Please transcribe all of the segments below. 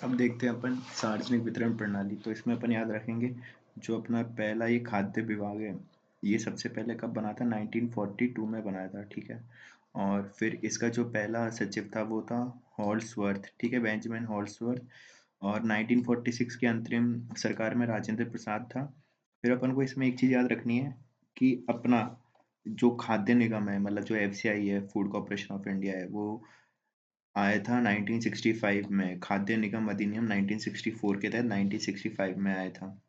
अब देखते हैं अपन सार्वजनिक वितरण प्रणाली। तो इसमें अपन याद रखेंगे जो अपना पहला ये खाद्य विभाग है, ये सबसे पहले कब बना था? 1942 में बनाया था, ठीक है। और फिर इसका जो पहला सचिव था वो था हॉल्सवर्थ, ठीक है, बेंजामिन हॉल्सवर्थ। और 1946 के अंतरिम सरकार में राजेंद्र प्रसाद था। फिर अपन को इसमें एक चीज़ याद रखनी है कि अपना जो खाद्य निगम है, मतलब जो एफसीआई है, फूड कॉर्पोरेशन ऑफ इंडिया है, वो आया था 1965 में। खाद्य निगम अधिनियम 1964 के तहत 1965 में आया था।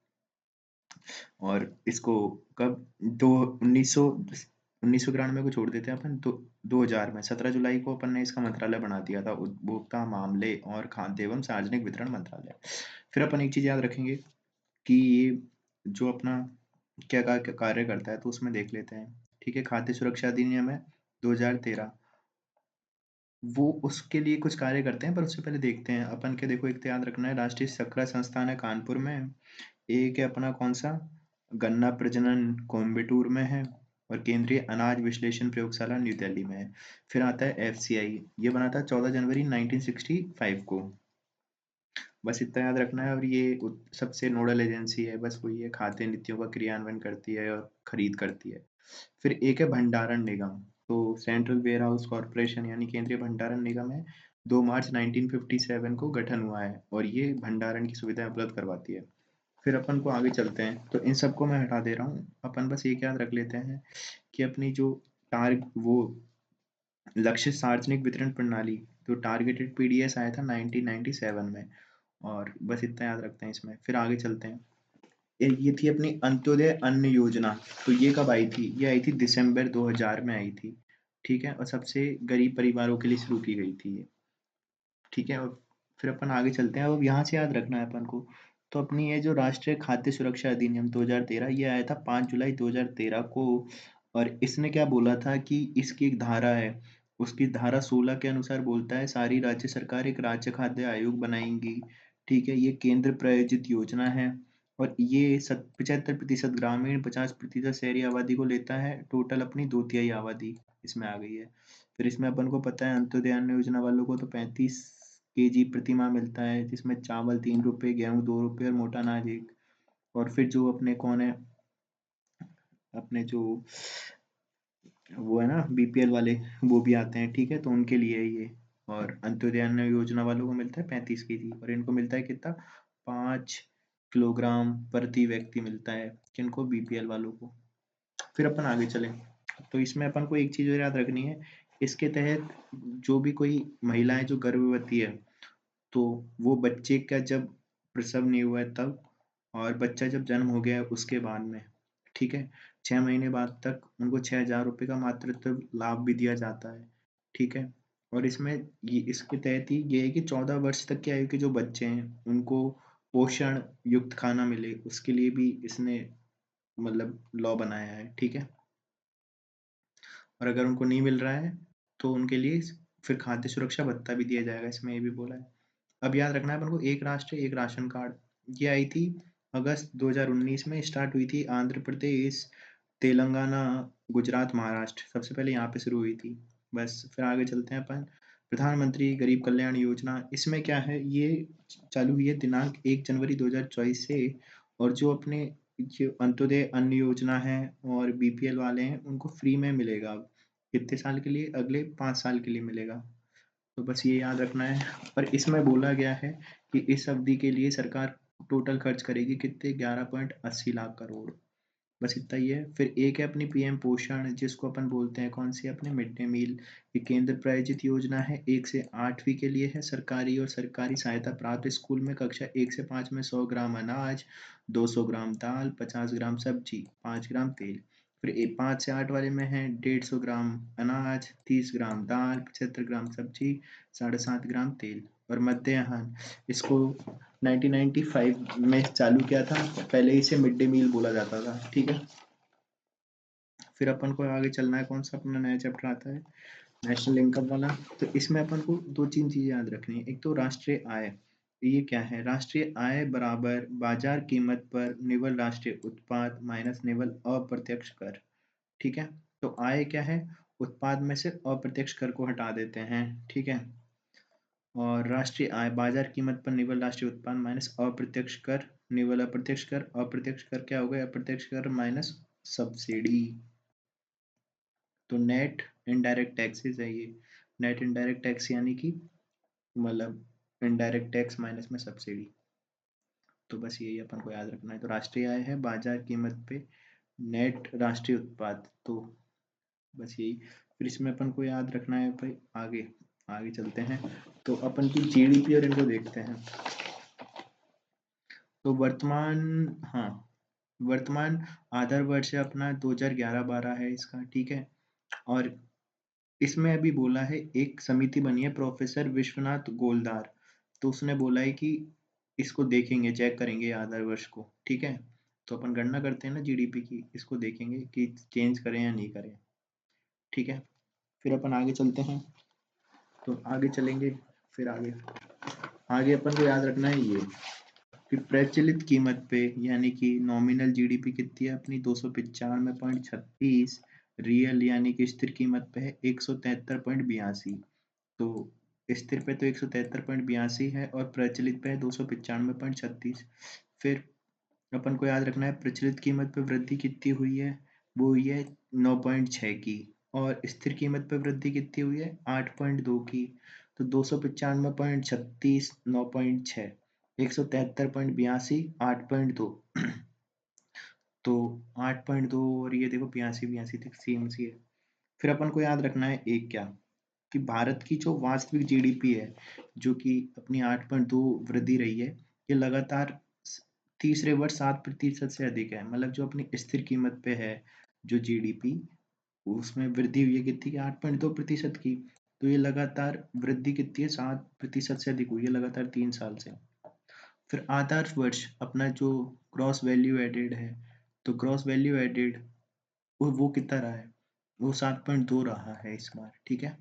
और इसको कब दो 1991 को छोड़ देते हैं अपन, तो 2000 में 17 जुलाई को अपन ने इसका मंत्रालय बना दिया था, उपभोक्ता मामले और खाद्य एवं सार्वजनिक वितरण मंत्रालय। फिर अपन एक चीज याद रखेंगे कि ये जो अपना क्या कार्य करता है, तो उसमें देख लेते हैं। ठीक है, खाद्य सुरक्षा अधिनियम है 2013, वो उसके लिए कुछ कार्य करते हैं, पर उससे पहले देखते हैं अपन के। देखो, एक तो याद रखना है, राष्ट्रीय शर्करा संस्थान है कानपुर में। एक है अपना कौन सा, गन्ना प्रजनन कोयम्बटूर में है। और केंद्रीय अनाज विश्लेषण प्रयोगशाला न्यू दिल्ली में है। फिर आता है एफसीआई, ये बना था 14 जनवरी 1965 को। बस इतना याद रखना है। और ये सबसे नोडल एजेंसी है, बस वही है, खाद्य नीतियों का क्रियान्वयन करती है और खरीद करती है। फिर एक है भंडारण निगम। तो सेंट्रल वेयर हाउस कॉर्पोरेशन यानी केंद्रीय भंडारण निगम है, 2 मार्च 1957 को गठन हुआ है और ये भंडारण की सुविधाएं उपलब्ध करवाती है। फिर अपन को आगे चलते हैं, तो इन सबको मैं हटा दे रहा हूँ। अपन बस एक याद रख लेते हैं कि अपनी जो टारग वो लक्ष्य सार्वजनिक वितरण प्रणाली, तो टारगेटेड पीडीएस आया था 1997 में। और बस इतना याद रखते हैं इसमें। फिर आगे चलते हैं। ये थी अपनी अंत्योदय अन्न योजना। तो ये कब आई थी? ये आई थी दिसंबर 2000 में आई थी, ठीक है। और सबसे गरीब परिवारों के लिए शुरू की गई थी ये, ठीक है। और फिर अपन आगे चलते हैं। अब यहाँ से याद रखना है अपन को, तो अपनी ये जो राष्ट्रीय खाद्य सुरक्षा अधिनियम 2013, ये आया था 5 जुलाई 2013 को। और इसने क्या बोला था कि इसकी एक धारा है, उसकी धारा 16 के अनुसार बोलता है सारी राज्य सरकार एक राज्य खाद्य आयोग बनाएंगी, ठीक है। ये केंद्र प्रायोजित योजना है। और ये 75% ग्रामीण, 50% शहरी आबादी को लेता है। टोटल अपनी 2/3 आबादी इसमें आ गई है। फिर इसमें अपन को पता है अंत्योदय अन्न योजना वालों को तो 35 केजी प्रति माह मिलता है, जिसमें चावल 3 रुपए, गेहूं 2 रुपए और मोटा अनाज 1। और फिर जो अपने कौन है, अपने जो वो है ना बीपीएल वाले, वो भी आते हैं, ठीक है, तो उनके लिए है ये। और अंत्योदय अन्न योजना वालों को मिलता है 35 केजी, और इनको मिलता है कितना? 5 किलोग्राम प्रति व्यक्ति मिलता है, किनको? बीपीएल वालों को। फिर अपन आगे चले, तो इसमें अपन को एक चीज और याद रखनी है। इसके तहत जो भी कोई महिलाएं जो गर्भवती है, तो वो बच्चे का जब प्रसव नहीं हुआ है तब, और बच्चा जब जन्म हो गया है उसके बाद में, ठीक है, 6 महीने बाद तक उनको 6,000 रुपये का मातृत्व लाभ भी दिया जाता है, ठीक है। और इसमें ये इसके तहत ही ये है कि 14 वर्ष तक की आयु के जो बच्चे हैं उनको पोषण युक्त खाना मिले, उसके लिए भी इसने मतलब लॉ बनाया है, ठीक है। और अगर उनको नहीं मिल रहा है तो उनके लिए फिर खाद्य सुरक्षा भत्ता भी दिया जाएगा, इसमें ये भी बोला है। अब याद रखना है अपन को, एक राष्ट्र एक राशन कार्ड, ये आई थी अगस्त 2019 में, स्टार्ट हुई थी आंध्र प्रदेश, तेलंगाना, गुजरात, महाराष्ट्र, सबसे पहले यहाँ पे शुरू हुई थी। बस फिर आगे चलते हैं अपन। प्रधानमंत्री गरीब कल्याण योजना, इसमें क्या है, ये चालू हुई है दिनांक 1 जनवरी 2024 से। और जो अपने जो अंत्योदय अन्न योजना है और बीपीएल वाले हैं उनको फ्री में मिलेगा। कितने साल के लिए? अगले 5 साल के लिए मिलेगा। तो बस ये याद रखना है। और इसमें बोला गया है कि इस अवधि के लिए सरकार टोटल खर्च करेगी कितने? 11.80 लाख करोड़। बस इतना ही है। फिर एक है अपनी पीएम पोषण, जिसको अपन बोलते हैं कौन सी, अपने मिड डे मील। ये केंद्र प्रायोजित योजना है, 1 से 8वीं के लिए है। सरकारी और सरकारी सहायता प्राप्त स्कूल में कक्षा 1 से 5 में 100 ग्राम अनाज, 200 ग्राम दाल, 50 ग्राम सब्जी, 5 ग्राम तेल। फिर 5 से 8 वाले में है 150 ग्राम अनाज, 30 ग्राम दाल, 75 ग्राम सब्जी, 7.5 ग्राम तेल। और मध्याह्न, इसको 1995 में चालू किया था, पहले इसे मिड डे मील बोला जाता था, ठीक है। फिर अपन को आगे चलना है, कौन सा अपना नया चैप्टर आता है, नेशनल इनकम वाला। तो इसमें अपन को दो तीन चीजें याद रखनी है। एक तो राष्ट्रीय आय, ये क्या है? राष्ट्रीय आय बराबर बाजार कीमत पर निवल राष्ट्रीय उत्पाद माइनस निवल अप्रत्यक्ष कर, ठीक है। तो आय क्या है? उत्पाद में से अप्रत्यक्ष कर को हटा देते हैं, ठीक है। और राष्ट्रीय आय, बाजार कीमत पर निवल राष्ट्रीय उत्पाद माइनस अप्रत्यक्ष कर, निवल अप्रत्यक्ष कर, अप्रत्यक्ष कर क्या हो गया, अप्रत्यक्ष कर माइनस सब्सिडी। तो नेट इनडायरेक्ट टैक्सेस है ये, नेट इनडायरेक्ट टैक्स यानी कि मतलब इनडायरेक्ट टैक्स माइनस में सब्सिडी। तो बस यही अपन को याद रखना है। तो राष्ट्रीय आय है बाजार कीमत पे नेट राष्ट्रीय उत्पाद, तो बस यही। फिर इसमें अपन को याद रखना है भाई, आगे आगे चलते हैं तो अपन की जीडीपी और इनको देखते हैं। तो वर्तमान, हाँ, वर्तमान आधार वर्ष है अपना 2011-12 है इसका, ठीक है। और इसमें अभी बोला है एक समिति बनी है प्रोफेसर विश्वनाथ गोलदार, तो उसने बोला है कि इसको देखेंगे, चेक करेंगे आधार वर्ष को, ठीक है। तो अपन गणना करते हैं ना जीडीपी की, इसको देखेंगे कि चेंज करें या नहीं करें, ठीक है। फिर अपन आगे चलते हैं, तो आगे चलेंगे, फिर आगे आगे अपन को याद रखना है ये कि प्रचलित कीमत पे यानी कि नॉमिनल जीडीपी कितनी है अपनी 295.36, रियल यानी कि स्थिर कीमत पे है 173.82। तो स्थिर पे तो 173.82 है और प्रचलित पे है 295.36। फिर अपन को याद रखना है प्रचलित कीमत पे वृद्धि कितनी हुई है, वो हुई है 9.6 की, और स्थिर कीमत पे वृद्धि कितनी हुई है 8.2 की। तो 295.36, 9.6, 173.82, 8.2। तो 8.2 और ये देखो 82 तक सेम सी है। फिर अपन को याद रखना है एक क्या, कि भारत की जो वास्तविक जीडीपी है जो कि अपनी 8.2 वृद्धि रही है, ये लगातार तीसरे वर्ष 7% से अधिक है। मतलब जो अपनी स्थिर कीमत पे है जो जीडीपी, उसमें वृद्धि हुई है कितनी की 8.2% की। तो ये लगातार वृद्धि कितनी है 7% से अधिक हुई है लगातार 3 साल से। फिर आदर्श वर्ष अपना जो ग्रॉस वैल्यू एडेड है, तो ग्रॉस वैल्यू एडेड वो कितना रहा है, वो 7.2 रहा है इस बार, ठीक है।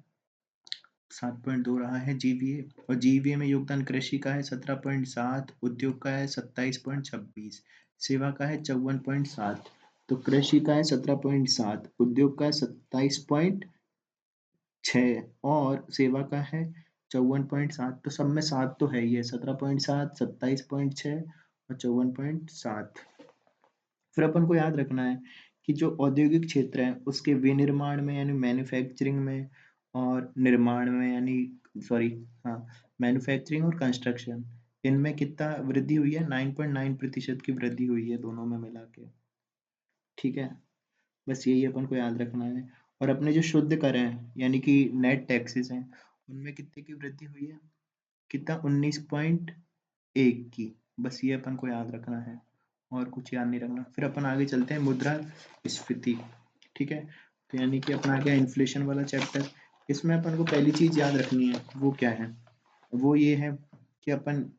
7.2 रहा है जीवीए, और जीवीए में योगदान कृषि का है 17.7, उद्योग का है 27.26, सेवा का है 54.7। तो कृषि का है 17.7, उद्योग का है 27.6 और सेवा का है 54.7। तो सब में 7 तो है ही है, 17.7, 27.6 और 54.7। फिर अपन को याद रखना है कि जो औद्योगिक क्षेत्र है उसके विनिर्माण में यानी मैन्युफैक्चरिंग में, और निर्माण में यानी सॉरी, हाँ, मैन्युफैक्चरिंग और कंस्ट्रक्शन, इनमें कितना वृद्धि हुई है 9.9% की वृद्धि हुई है दोनों में मिला के, ठीक है। बस यही अपन को याद रखना है। और अपने जो शुद्ध कर हैं यानी कि नेट टैक्सेस हैं, उनमें कितने की वृद्धि हुई है, कितना 19.1 की। बस ये अपन को याद रखना है, और कुछ याद नहीं रखना। फिर अपन आगे चलते हैं मुद्रा स्फीति, ठीक है। तो यानी कि अपना आ गया इन्फ्लेशन वाला चैप्टर। इसमें अपन को पहली चीज याद रखनी है वो क्या है, वो ये है कि अपन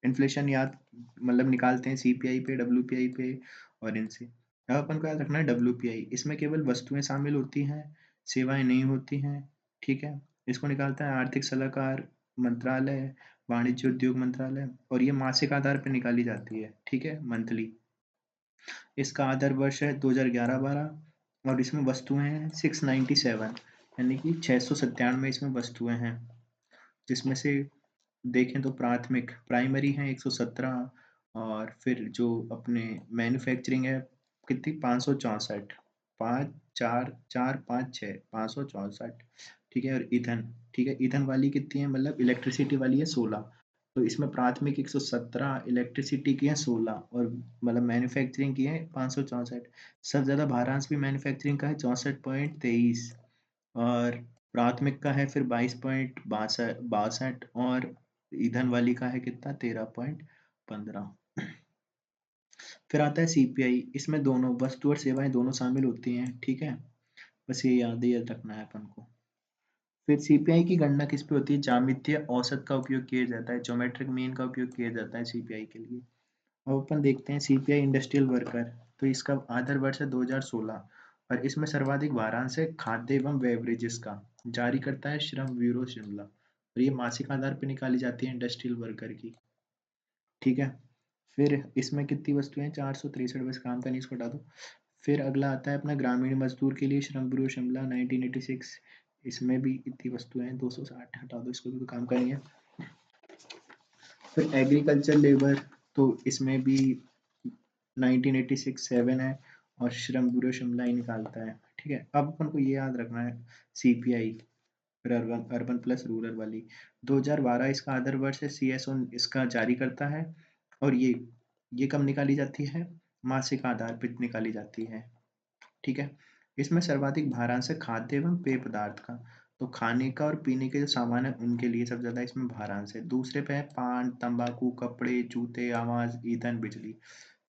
इन्फ्लेशन याद मतलब निकालते हैं सीपीआई पे, डब्ल्यूपीआई पे और इनसे। अब अपन को याद रखना है डब्ल्यूपीआई, इसमें केवल वस्तुएं शामिल होती हैं, सेवाएं नहीं होती हैं, ठीक है। इसको निकालता है आर्थिक सलाहकार मंत्रालय, वाणिज्य उद्योग मंत्रालय, और ये मासिक आधार पर निकाली जाती है, ठीक है, मंथली। इसका आधार वर्ष है 2011-12 और इसमें वस्तुएं हैं 697, यानी कि 697 इसमें वस्तुएं हैं, जिसमें से देखें तो प्राथमिक प्राइमरी है 117, और फिर जो अपने मैन्युफैक्चरिंग है कितनी 564, 5 4 4 5 6, 564, ठीक है। और ईंधन, ठीक है, ईंधन वाली कितनी है मतलब इलेक्ट्रिसिटी वाली है 16। तो इसमें प्राथमिक 117, इलेक्ट्रिसिटी की है 16, और मतलब मैन्युफैक्चरिंग की है 564। सबसे ज़्यादा भारांश भी मैन्युफैक्चरिंग का है 64.23, और प्राथमिक का है फिर 22.62, और ईंधन वाली का है कितना 13.15। फिर आता है सीपीआई, इसमें दोनों वस्तु और सेवाएं दोनों शामिल होती हैं, ठीक है। बस ये याद रखना है अपन को। फिर सीपीआई की गणना किस पे होती है, ज्यामितीय औसत का उपयोग किया जाता है, ज्योमेट्रिक मीन का उपयोग किया जाता है सीपीआई के लिए। अब अपन देखते हैं सीपीआई इंडस्ट्रियल वर्कर, तो इसका आधार वर्ष है 2016, और इसमें सर्वाधिक वारांश है खाद्य एवं बेवरेजेस का, जारी करता है श्रम ब्यूरो शिमला, और ये मासिक आधार पर निकाली जाती है इंडस्ट्रियल वर्कर की, ठीक है। फिर इसमें कितनी वस्तुएं 463, बस काम का नहीं, इसको हटा दो। फिर अगला आता है अपना ग्रामीण मजदूर के लिए श्रम ब्यूरो शिमला 1986, इसमें भी इतनी वस्तुएं हैं, 260 हटा दो, इसको भी कोई काम का नहीं है। फिर एग्रीकल्चर लेबर, तो इसमें भी 1986 7 है, और श्रम ब्यूरो शिमला ही निकालता है। ठीक है, अब अपन को ये याद रखना है सीपीआई, फिर अर्बन अर्बन प्लस रूरल वाली 2012 इसका आधार वर्ष है, सीएसओ इसका जारी करता है। और ये कब निकाली जाती है? मासिक आधार पर निकाली जाती है। ठीक है, इसमें सर्वाधिक भारांश है खाद्य एवं पेय पदार्थ का, तो खाने का और पीने के जो सामान है उनके लिए सबसे ज्यादा इसमें भारांश है। दूसरे पे है पान, तंबाकू, कपड़े, जूते, आवास, ईंधन, बिजली।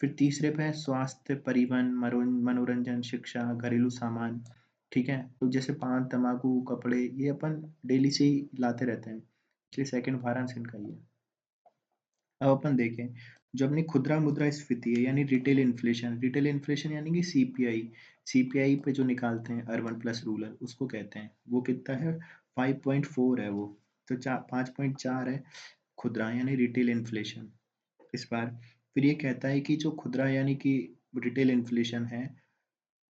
फिर तीसरे पे है स्वास्थ्य, परिवहन, मनोरंजन, शिक्षा, घरेलू सामान। ठीक है, तो जैसे पान, तंबाकू, कपड़े ये अपन डेली से ही लाते रहते हैं, इसलिए सेकंड भारांश इनका ही है। अब अपन देखें, जो अपनी खुदरा मुद्रास्फीति है यानी रिटेल इन्फ्लेशन यानी कि सीपीआई, सीपीआई पे जो निकालते हैं अर्बन प्लस रूरल, उसको कहते हैं, वो कितना है? 5.4 है वो। तो 5.4 है खुदरा यानी रिटेल इन्फ्लेशन इस बार। फिर ये कहता है कि जो खुदरा यानी कि रिटेल इन्फ्लेशन है,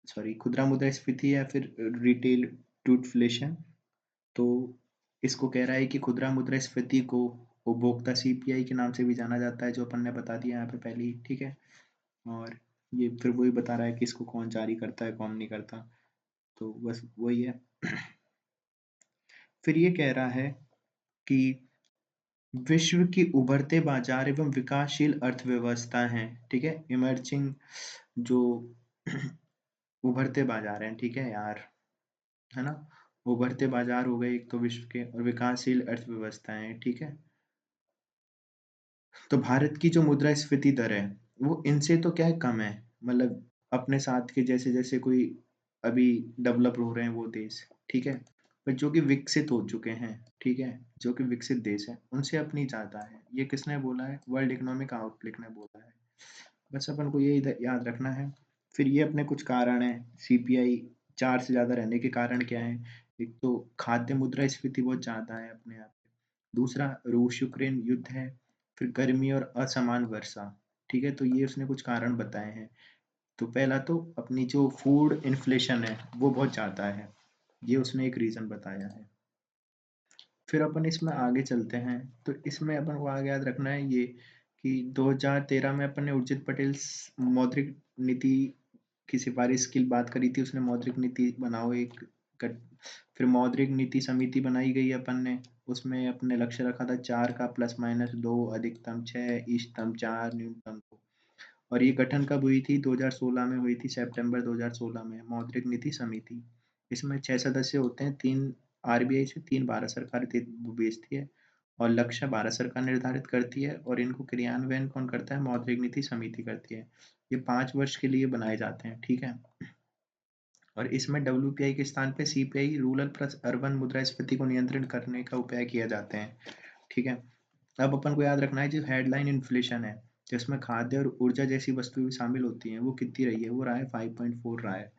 सॉरी खुदरा मुद्रास्फीति या फिर रिटेल टू इन्फ्लेशन, तो इसको कह रहा है कि खुदरा मुद्रास्फीति को उपभोक्ता सीपीआई के नाम से भी जाना जाता है, जो अपन ने बता दिया यहाँ पे पहले ही। ठीक है, और ये फिर वही बता रहा है कि इसको कौन जारी करता है कौन नहीं करता, तो बस वही है। फिर ये कह रहा है कि विश्व की उभरते बाजार एवं विकासशील अर्थव्यवस्था हैं, ठीक है, इमर्जिंग जो उभरते बाजार हैं, ठीक है यार, है ना, उभरते बाजार हो गए एक तो विश्व के, और विकासशील अर्थव्यवस्थाएं, ठीक है। तो भारत की जो मुद्रास्फीति दर है वो इनसे तो क्या है, कम है, मतलब अपने साथ के जैसे जैसे कोई अभी डेवलप हो रहे हैं वो देश, ठीक है, पर जो कि विकसित हो चुके हैं, ठीक है, जो कि विकसित देश है उनसे अपनी ज्यादा है। ये किसने बोला है? वर्ल्ड इकोनॉमिक आउटलुक ने बोला है। बस अपन को ये याद रखना है। फिर ये अपने कुछ कारण है सीपीआई 4 से ज्यादा रहने के कारण क्या है? एक तो खाद्य मुद्रास्फीति बहुत ज्यादा है अपने यहाँ पे, दूसरा रूस यूक्रेन युद्ध है, फिर गर्मी और असमान वर्षा। ठीक है, तो ये उसने कुछ कारण बताए हैं। तो पहला तो अपनी जो फूड इन्फ्लेशन है वो बहुत ज्यादा है, ये उसने एक रीजन बताया है। फिर अपन इसमें आगे चलते हैं, तो इसमें अपन को आगे याद रखना है ये कि 2013 में अपन ने उर्जित पटेल मौद्रिक नीति की सिफारिश की बात करी थी, उसने मौद्रिक नीति बनाओ एक कट, फिर मौद्रिक नीति समिति बनाई गई अपन ने, उसमें अपने लक्ष्य रखा था 4 का, +- 2, अधिकतम 6, इष्टतम 4, न्यूनतम 2। और ये गठन कब हुई थी? 2016 में हुई थी, सितंबर 2016 में, मौद्रिक नीति समिति। इसमें 6 सदस्य होते हैं, 3 आरबीआई से, 3 भारत सरकार भेजती है, और लक्ष्य भारत सरकार निर्धारित करती है, और इनको क्रियान्वयन कौन करता है? मौद्रिक नीति समिति करती है। ये 5 वर्ष के लिए बनाए जाते हैं, ठीक है। और इसमें डब्ल्यूपीआई के स्थान पे सीपीआई रूरल प्लस अर्बन मुद्रास्फीति को नियंत्रण करने का उपाय किया जाते हैं, ठीक है। अब अपन को याद रखना है जो हेडलाइन इन्फ्लेशन है, जिसमें खाद्य और ऊर्जा जैसी वस्तुएं शामिल होती हैं, वो कितनी रही है? वो रहा है 5.4 रहा है,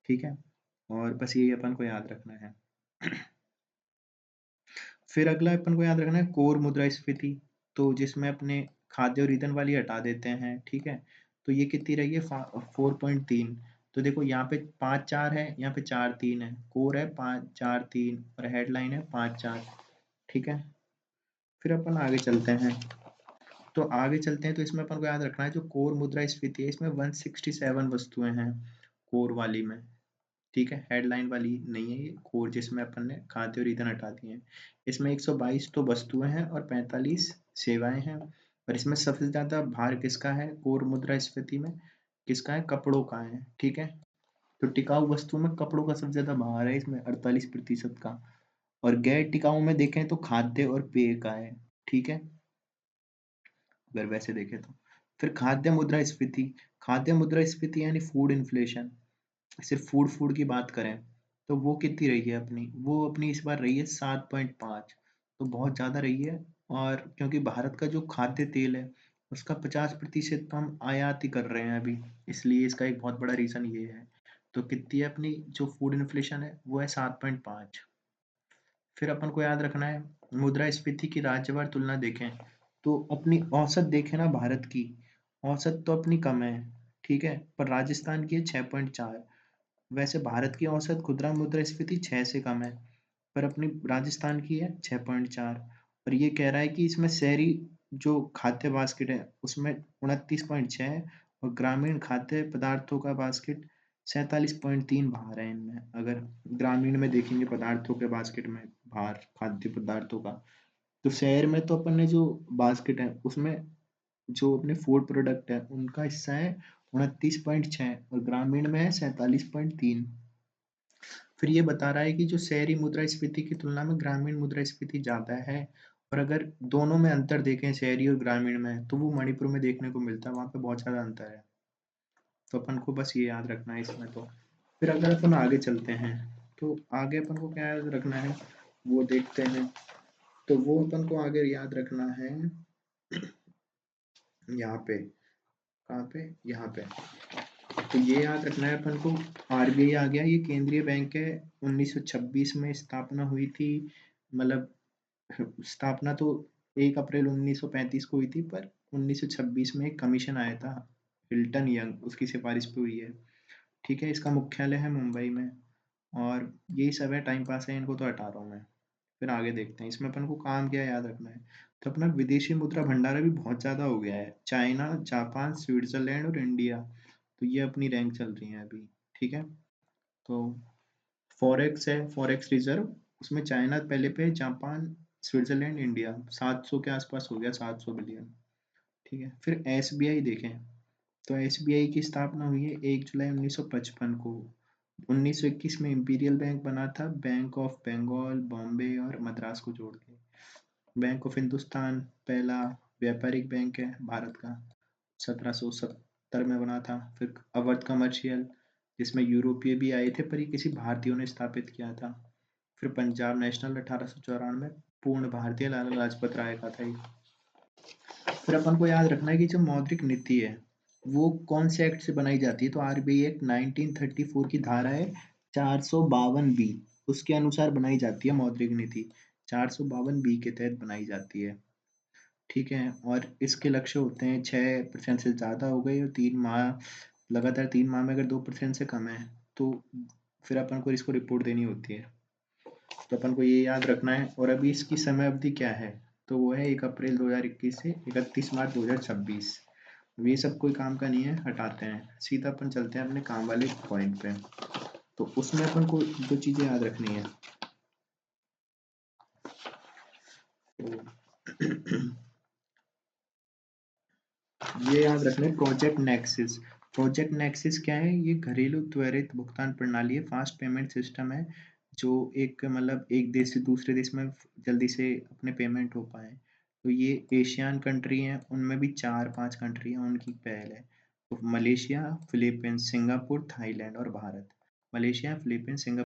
ठीक है। और बस यही अपन को याद रखना है। फिर अगला अपन को याद रखना है कोर मुद्रास्फीति, तो जिसमें अपने खाद्य और ईंधन वाली हटा देते हैं, ठीक है। तो ये कितनी रही है? 4.3। तो देखो यहाँ पे 5-4 है, यहाँ पे 4-3 है, कोर है 5-4-3 और हेडलाइन है 5-4, ठीक है। फिर अपन आगे चलते हैं, तो आगे चलते हैं, तो इसमें अपन को याद रखना है जो कोर मुद्रास्फीति है इसमें 167 वस्तुएं हैं कोर वाली में, ठीक है, हेडलाइन वाली नहीं है ये, कोर जिसमें अपन ने खाद्य और ईंधन हटा दिए हैं। इसमें 122 तो वस्तुएं हैं और 45 सेवाएं हैं। और इसमें सबसे ज्यादा भार किसका है कोर मुद्रास्फीति में? किसका है? कपड़ों का है, ठीक है। तो टिकाऊ वस्तुओं में कपड़ों का सबसे ज्यादा भार है इसमें 48% का, और गैर टिकाऊ में देखें तो खाद्य और पेय का है, ठीक है, अगर वैसे देखें तो। फिर खाद्य मुद्रास्फीति यानी फूड इन्फ्लेशन, सिर्फ फूड फूड की बात करें तो वो कितनी रही है अपनी? वो अपनी इस बार रही है 7.5, तो बहुत ज़्यादा रही है। और क्योंकि भारत का जो खाद्य तेल है उसका 50% तो हम आयात ही कर रहे हैं अभी, इसलिए इसका एक बहुत बड़ा रीज़न ये है। तो कितनी है अपनी जो फूड इन्फ्लेशन है? वो है 7.5। फिर अपन को याद रखना है मुद्रास्फीति की राज्यवार तुलना देखें, तो अपनी औसत देखें ना भारत की, औसत तो अपनी कम है, ठीक है, पर राजस्थान की है 6.4। वैसे भारत की औसत खुदरा मुद्रास्फीति 6 से कम है, पर अपनी राजस्थान की है 6.4, और ये कह रहा है कि इसमें शहरी जो खाद्य बास्केट है उसमें 29.6, और ग्रामीण खाद्य पदार्थों का बास्केट 47.3 बाहर है इनमें। अगर ग्रामीण में देखेंगे पदार्थों के बास्केट में बाहर खाद्य पदार्थों का, तो शहर में तो अपन ने जो बास्केट है उसमें जो अपने फूड प्रोडक्ट है उनका हिस्सा है 29.6, और ग्रामीण में है 47.3। फिर ये बता रहा है कि जो शहरी मुद्रास्फीति की तुलना में ग्रामीण मुद्रास्फीति ज़्यादा है, और अगर दोनों में अंतर देखें शहरी और ग्रामीण में, तो वो मणिपुर में देखने को मिलता है, वहाँ पे बहुत ज़्यादा अंतर है। तो अपन को बस ये याद रखना है इसमें तो। फिर अगर अपन आगे चलते हैं, तो आगे अपन को क्या याद रखना है वो देखते हैं। तो वो अपन को आगे याद रखना है यहाँ पे, कहाँ पे, यहाँ पे। तो ये याद रखना है अपन को, आरबीआई आ गया, ये केंद्रीय बैंक है, 1926 में स्थापना हुई थी। मतलब स्थापना तो 1 अप्रैल 1935 को हुई थी, पर 1926 में एक कमीशन आया था, हिल्टन यंग, उसकी सिफारिश पे हुई है। ठीक है, इसका मुख्यालय है मुंबई में। और यही सब है, टाइम पास है, इनको तो हटा रहा हूँ मैं। फिर आगे देखते हैं इसमें अपन को काम क्या याद रखना है। तो अपना विदेशी मुद्रा भंडार अभी बहुत ज़्यादा हो गया है, चाइना, जापान, स्विट्जरलैंड और इंडिया, तो ये अपनी रैंक चल रही है अभी। ठीक है, तो फॉरेक्स है, फॉरेक्स रिजर्व, उसमें चाइना पहले पे, जापान, स्विट्जरलैंड, इंडिया 700 के आसपास हो गया, 700 बिलियन। ठीक है, फिर एसबीआई देखें, तो एसबीआई की स्थापना हुई है 1 जुलाई 1955 को। 1921 में इंपीरियल बैंक बना था, बैंक ऑफ बंगाल, बॉम्बे और मद्रास को जोड़ के। बैंक ऑफ हिंदुस्तान पहला व्यापारिक बैंक है भारत का, 1770 में बना था। फिर अवध कमर्शियल, जिसमें यूरोपीय भी आए थे, पर ये किसी भारतीयों ने स्थापित किया था। फिर पंजाब नेशनल 1894, पूर्ण भारतीय, लाला लाजपत राय का था ये। फिर अपन को याद रखना है कि जो मौद्रिक नीति है वो कौन से एक्ट से बनाई जाती है, तो आरबीआई एक्ट 1934 की धारा है 452 बी, उसके अनुसार बनाई जाती है मौद्रिक नीति, 452 बी के तहत बनाई जाती है। ठीक है, और इसके लक्ष्य होते हैं 6% से ज़्यादा हो गए, और 3 माह, लगातार 3 माह में अगर 2% से कम है तो फिर अपन को इसको रिपोर्ट देनी होती है। तो अपन को ये याद रखना है। और अभी इसकी समय अवधि क्या है, तो वो है 1 अप्रैल 2021 से 31 मार्च 2026। ये सब कोई काम का नहीं है, हटाते हैं, सीधा अपन चलते हैं अपने काम वाले पॉइंट पे। तो उसमें अपन को जो चीज़ें याद रखनी है, तो ये याद रखना है, प्रोजेक्ट नेक्सिस। प्रोजेक्ट नेक्सिस क्या है, ये घरेलू त्वरित भुगतान प्रणाली है, फास्ट पेमेंट सिस्टम है, जो एक मतलब एक देश से दूसरे देश में जल्दी से अपने पेमेंट हो पाए। तो ये एशियन कंट्री हैं, उनमें भी 4-5 कंट्री हैं, उनकी पहल है। तो मलेशिया, फिलीपींस, सिंगापुर, थाईलैंड और भारत। Malaysia, Philippines, Singapore